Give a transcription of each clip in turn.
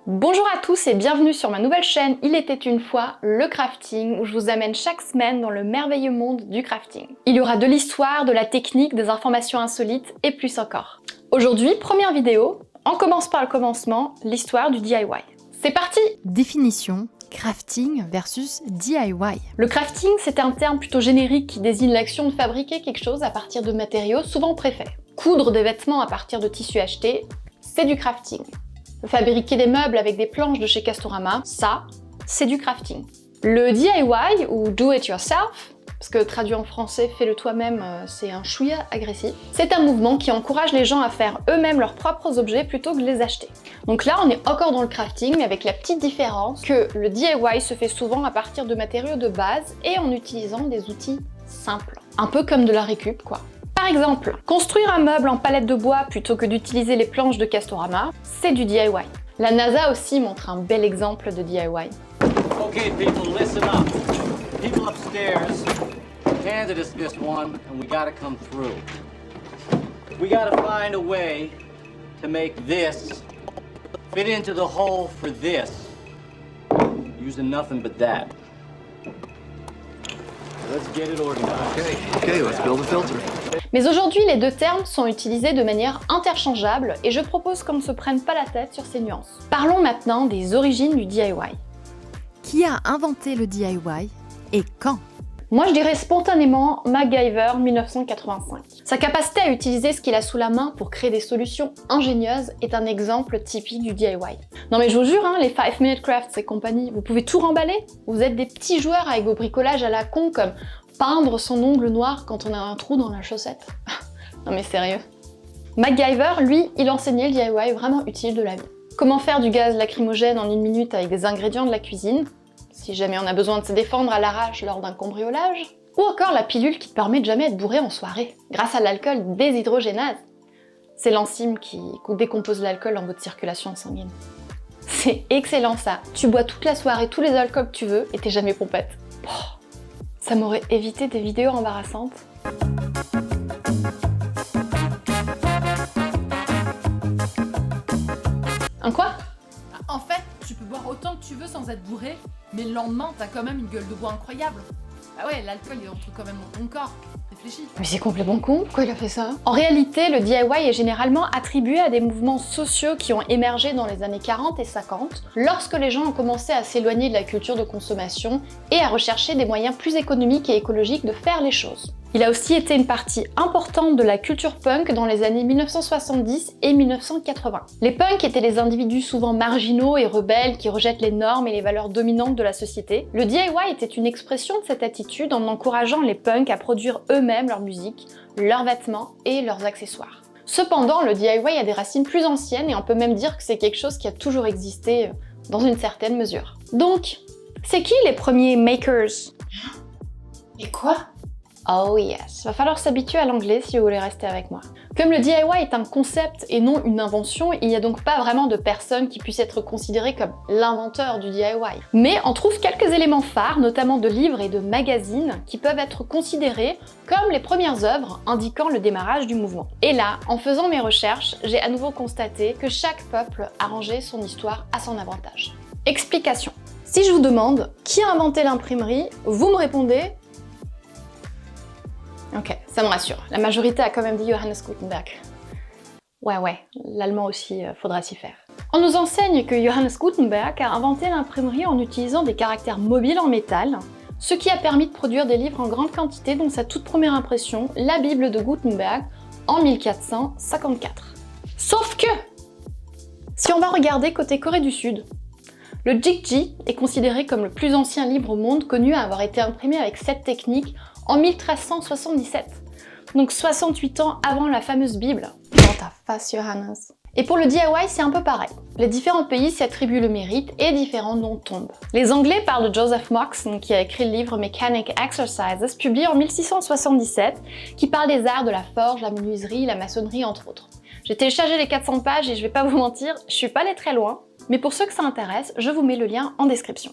Bonjour à tous et bienvenue sur ma nouvelle chaîne Il était une fois, le crafting, où je vous amène chaque semaine dans le merveilleux monde du crafting. Il y aura de l'histoire, de la technique, des informations insolites et plus encore. Aujourd'hui, première vidéo, on commence par le commencement, l'histoire du DIY. C'est parti! Définition, crafting versus DIY. Le crafting, c'est un terme plutôt générique qui désigne l'action de fabriquer quelque chose à partir de matériaux souvent préfaits. Coudre des vêtements à partir de tissus achetés, c'est du crafting. Fabriquer des meubles avec des planches de chez Castorama, ça, c'est du crafting. Le DIY, ou Do It Yourself, parce que traduit en français « fais-le toi-même », c'est un chouïa agressif, c'est un mouvement qui encourage les gens à faire eux-mêmes leurs propres objets plutôt que de les acheter. Donc là, on est encore dans le crafting, mais avec la petite différence que le DIY se fait souvent à partir de matériaux de base et en utilisant des outils simples. Un peu comme de la récup, quoi. Par exemple, construire un meuble en palette de bois plutôt que d'utiliser les planches de Castorama, c'est du DIY. La NASA aussi montre un bel exemple de DIY. Okay, people, listen up. People upstairs handed us this one, and we gotta come through. We gotta find a way to make this fit into the hole for this, using nothing but that. Let's get it organized. Okay, let's build a filter. Mais aujourd'hui, les deux termes sont utilisés de manière interchangeable et je propose qu'on ne se prenne pas la tête sur ces nuances. Parlons maintenant des origines du DIY. Qui a inventé le DIY et quand? Moi je dirais spontanément MacGyver 1985. Sa capacité à utiliser ce qu'il a sous la main pour créer des solutions ingénieuses est un exemple typique du DIY. Non mais je vous jure, les 5 Minute Crafts et compagnie, vous pouvez tout remballer. Vous êtes des petits joueurs avec vos bricolages à la con comme peindre son ongle noir quand on a un trou dans la chaussette. Non mais sérieux. MacGyver, lui, il enseignait le DIY vraiment utile de la vie. Comment faire du gaz lacrymogène en 1 minute avec des ingrédients de la cuisine, si jamais on a besoin de se défendre à l'arrache lors d'un cambriolage. Ou encore la pilule qui te permet de jamais être bourré en soirée, grâce à l'alcool déshydrogénase. C'est l'enzyme qui décompose l'alcool dans votre circulation sanguine. C'est excellent ça. Tu bois toute la soirée tous les alcools que tu veux et t'es jamais pompette. Ça m'aurait évité des vidéos embarrassantes. Un quoi? En fait, tu peux boire autant que tu veux sans être bourré, mais le lendemain, t'as quand même une gueule de bois incroyable. Ah ouais, l'alcool, il entre quand même dans ton corps. Réfléchis. Mais c'est complètement con, pourquoi il a fait ça? En réalité, le DIY est généralement attribué à des mouvements sociaux qui ont émergé dans les années 40 et 50, lorsque les gens ont commencé à s'éloigner de la culture de consommation et à rechercher des moyens plus économiques et écologiques de faire les choses. Il a aussi été une partie importante de la culture punk dans les années 1970 et 1980. Les punks étaient des individus souvent marginaux et rebelles qui rejettent les normes et les valeurs dominantes de la société. Le DIY était une expression de cette attitude en encourageant les punks à produire eux-mêmes leur musique, leurs vêtements et leurs accessoires. Cependant, le DIY a des racines plus anciennes et on peut même dire que c'est quelque chose qui a toujours existé dans une certaine mesure. Donc, c'est qui les premiers makers? Et quoi? Oh yes, va falloir s'habituer à l'anglais si vous voulez rester avec moi. Comme le DIY est un concept et non une invention, il n'y a donc pas vraiment de personne qui puisse être considérée comme l'inventeur du DIY. Mais on trouve quelques éléments phares, notamment de livres et de magazines, qui peuvent être considérés comme les premières œuvres indiquant le démarrage du mouvement. Et là, en faisant mes recherches, j'ai à nouveau constaté que chaque peuple a rangé son histoire à son avantage. Explication. Si je vous demande qui a inventé l'imprimerie, vous me répondez ok, ça me rassure. La majorité a quand même dit Johannes Gutenberg. Ouais, l'allemand aussi, faudra s'y faire. On nous enseigne que Johannes Gutenberg a inventé l'imprimerie en utilisant des caractères mobiles en métal, ce qui a permis de produire des livres en grande quantité, dont sa toute première impression, la Bible de Gutenberg, en 1454. Sauf que, si on va regarder côté Corée du Sud, le Jikji est considéré comme le plus ancien livre au monde connu à avoir été imprimé avec cette technique en 1377, donc 68 ans avant la fameuse Bible. Dans ta face, Johannes. Et pour le DIY, c'est un peu pareil. Les différents pays s'y attribuent le mérite et différents noms tombent. Les Anglais parlent de Joseph Moxon, qui a écrit le livre Mechanic Exercises, publié en 1677, qui parle des arts de la forge, la menuiserie, la maçonnerie, entre autres. J'ai téléchargé les 400 pages et je vais pas vous mentir, je suis pas allée très loin, mais pour ceux que ça intéresse, je vous mets le lien en description.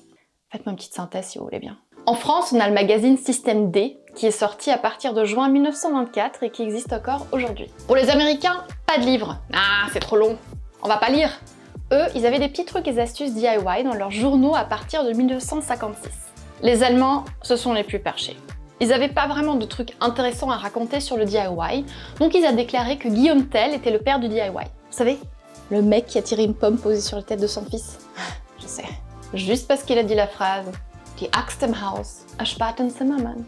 Faites-moi une petite synthèse si vous voulez bien. En France, on a le magazine Système D, qui est sorti à partir de juin 1924 et qui existe encore aujourd'hui. Pour les Américains, pas de livre. Ah, c'est trop long. On va pas lire. eux, ils avaient des petits trucs et astuces DIY dans leurs journaux à partir de 1956. Les Allemands, ce sont les plus perchés. Ils n'avaient pas vraiment de trucs intéressants à raconter sur le DIY, donc ils ont déclaré que Guillaume Tell était le père du DIY. Vous savez, le mec qui a tiré une pomme posée sur la tête de son fils. Je sais. Juste parce qu'il a dit la phrase « Die Axt im Haus, erspart den Zimmermann ».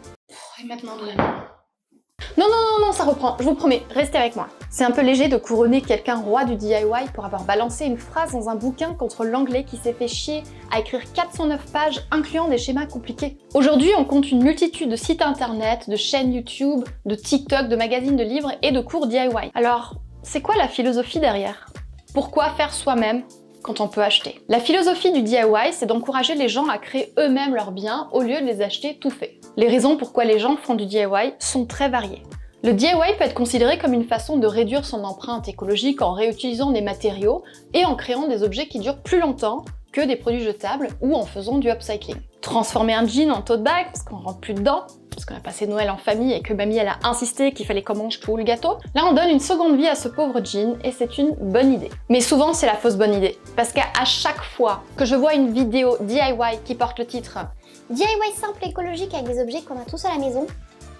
Et maintenant de l'allemand. Non, ça reprend, je vous promets, restez avec moi. C'est un peu léger de couronner quelqu'un roi du DIY pour avoir balancé une phrase dans un bouquin contre l'anglais qui s'est fait chier à écrire 409 pages incluant des schémas compliqués. Aujourd'hui, on compte une multitude de sites internet, de chaînes YouTube, de TikTok, de magazines de livres et de cours DIY. Alors, c'est quoi la philosophie derrière? Pourquoi faire soi-même quand on peut acheter? La philosophie du DIY, c'est d'encourager les gens à créer eux-mêmes leurs biens au lieu de les acheter tout faits. Les raisons pourquoi les gens font du DIY sont très variées. Le DIY peut être considéré comme une façon de réduire son empreinte écologique en réutilisant des matériaux et en créant des objets qui durent plus longtemps que des produits jetables ou en faisant du upcycling. Transformer un jean en tote bag parce qu'on rentre plus dedans, parce qu'on a passé Noël en famille et que mamie elle a insisté qu'il fallait qu'on mange tout le gâteau, là on donne une seconde vie à ce pauvre jean et c'est une bonne idée. Mais souvent c'est la fausse bonne idée, parce qu'à chaque fois que je vois une vidéo DIY qui porte le titre DIY simple et écologique avec des objets qu'on a tous à la maison,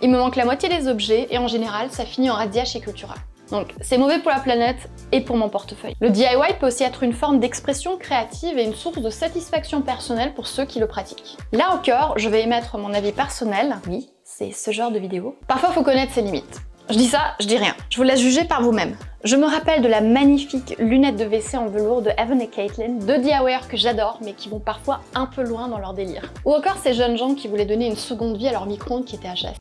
il me manque la moitié des objets et en général ça finit en radia chez Cultura. Donc c'est mauvais pour la planète et pour mon portefeuille. Le DIY peut aussi être une forme d'expression créative et une source de satisfaction personnelle pour ceux qui le pratiquent. Là encore, je vais émettre mon avis personnel. Oui, c'est ce genre de vidéo. Parfois faut connaître ses limites. Je dis ça, je dis rien. Je vous laisse juger par vous-même. Je me rappelle de la magnifique lunette de WC en velours de Evan et Caitlin, deux DIYers que j'adore mais qui vont parfois un peu loin dans leur délire. Ou encore ces jeunes gens qui voulaient donner une seconde vie à leur micro-ondes qui était HS.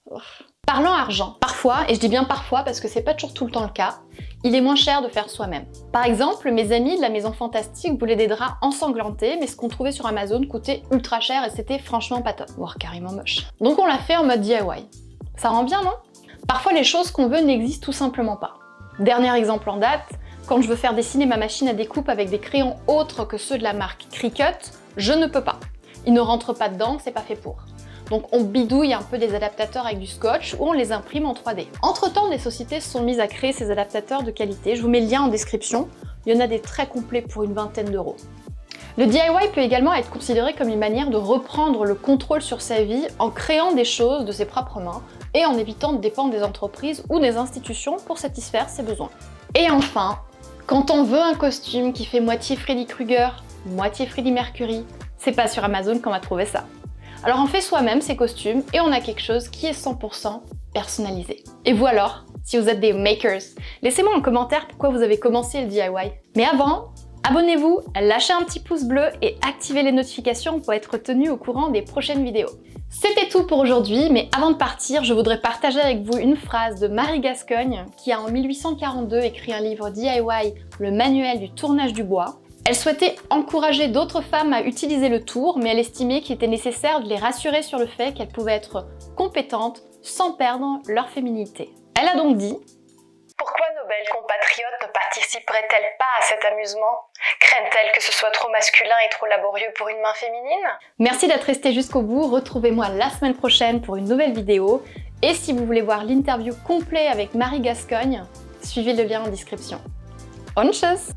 Parlant argent, parfois, et je dis bien parfois parce que c'est pas toujours tout le temps le cas, il est moins cher de faire soi-même. Par exemple, mes amis de la Maison Fantastique voulaient des draps ensanglantés, mais ce qu'on trouvait sur Amazon coûtait ultra cher et c'était franchement pas top, voire carrément moche. Donc on l'a fait en mode DIY. Ça rend bien, non? Parfois les choses qu'on veut n'existent tout simplement pas. Dernier exemple en date, quand je veux faire dessiner ma machine à découpe avec des crayons autres que ceux de la marque Cricut, je ne peux pas. Ils ne rentrent pas dedans, c'est pas fait pour. Donc on bidouille un peu des adaptateurs avec du scotch ou on les imprime en 3D. Entre-temps, des sociétés se sont mises à créer ces adaptateurs de qualité. Je vous mets le lien en description. Il y en a des très complets pour une vingtaine d'euros. Le DIY peut également être considéré comme une manière de reprendre le contrôle sur sa vie en créant des choses de ses propres mains et en évitant de dépendre des entreprises ou des institutions pour satisfaire ses besoins. Et enfin, quand on veut un costume qui fait moitié Freddy Krueger, moitié Freddie Mercury, c'est pas sur Amazon qu'on va trouver ça. Alors on fait soi-même ces costumes et on a quelque chose qui est 100% personnalisé. Et vous alors, si vous êtes des makers, laissez-moi en commentaire pourquoi vous avez commencé le DIY. Mais avant, abonnez-vous, lâchez un petit pouce bleu et activez les notifications pour être tenu au courant des prochaines vidéos. C'était tout pour aujourd'hui, mais avant de partir, je voudrais partager avec vous une phrase de Marie Gascogne qui a en 1842 écrit un livre DIY, le manuel du tournage du bois. Elle souhaitait encourager d'autres femmes à utiliser le tour, mais elle estimait qu'il était nécessaire de les rassurer sur le fait qu'elles pouvaient être compétentes sans perdre leur féminité. Elle a donc dit: pourquoi nos belles compatriotes ne participeraient-elles pas à cet amusement? Craignent-elles que ce soit trop masculin et trop laborieux pour une main féminine? Merci d'être resté jusqu'au bout, retrouvez-moi la semaine prochaine pour une nouvelle vidéo. Et si vous voulez voir l'interview complète avec Marie Gascogne, suivez le lien en description. Und tschüss!